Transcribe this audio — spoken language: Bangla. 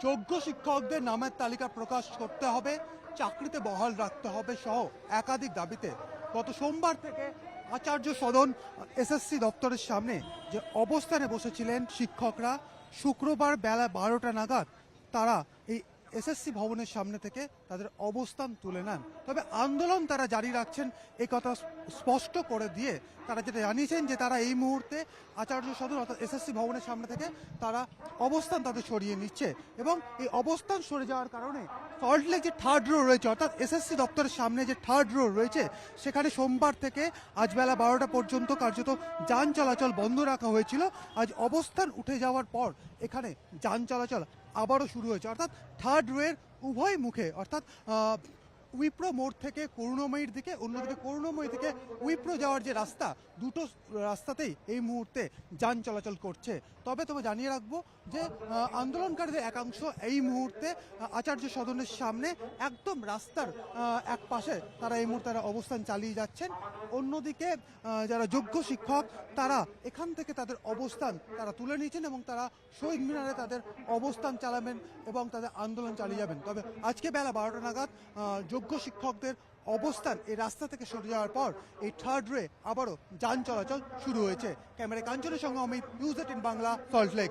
যোগ্য শিক্ষকদের নামের তালিকা প্রকাশ করতে হবে, চাকরিতে বহাল রাখতে হবে সহ একাধিক দাবিতে গত সোমবার থেকে আচার্য সদন এসএসসি দপ্তরের সামনে যে অবস্থানে বসেছিলেন শিক্ষকরা, শুক্রবার বেলা 12টা নাগাদ তারা এই এসএসসি ভবনের সামনে থেকে তাদের অবস্থান তুলে নেন। তবে আন্দোলন তারা জারি রাখছেন এই কথা স্পষ্ট করে দিয়ে তারা যেটা জানিয়েছেন যে তারা এই মুহূর্তে আচার্য সদন অর্থাৎ এসএসসি ভবনের সামনে থেকে তারা অবস্থান তাদের সরিয়ে নিচ্ছে এবং এই অবস্থান সরে যাওয়ার কারণে সল্টলেক যে থার্ড রো রয়েছে অর্থাৎ এসএসসি দপ্তরের সামনে যে থার্ড রো রয়েছে সেখানে সোমবার থেকে আজ বেলা 12টা পর্যন্ত কার্যত যান চলাচল বন্ধ রাখা হয়েছিল। আজ অবস্থান উঠে যাওয়ার পর এখানে যান চলাচল আবারও শুরু হয়েছে অর্থাৎ থার্ড রোয়ের উভয় মুখে অর্থাৎ উইপ্রো মোড় থেকে করুণাময়ীর দিকে, অন্যদিকে করুণাময়ী থেকে উইপ্রো যাওয়ার যে রাস্তা, দুটো রাস্তাতেই এই মুহূর্তে যান চলাচল করছে। তবে জানিয়ে রাখবো যে আন্দোলনকারীদের একাংশ এই মুহূর্তে আচার্য সদনের সামনে একদম রাস্তার এক পাশে তারা এই মুহূর্তে অবস্থান চালিয়ে যাচ্ছেন। অন্যদিকে যারা যোগ্য শিক্ষক তারা এখান থেকে তাদের অবস্থান তারা তুলে নিয়েছেন এবং তারা শহীদ মিনারে তাদের অবস্থান চালাবেন এবং তাদের আন্দোলন চালিয়ে যাবেন। তবে আজকে বেলা 12টা নাগাদ যোগ্য শিক্ষকদের অবস্থান এই রাস্তা থেকে সরে যাওয়ার পর এই থার্ড রে আবারও যান চলাচল শুরু হয়েছে। ক্যামেরায় কাঞ্চনের সঙ্গে অমিত, নিউজ 18 বাংলা, সল্টলেক।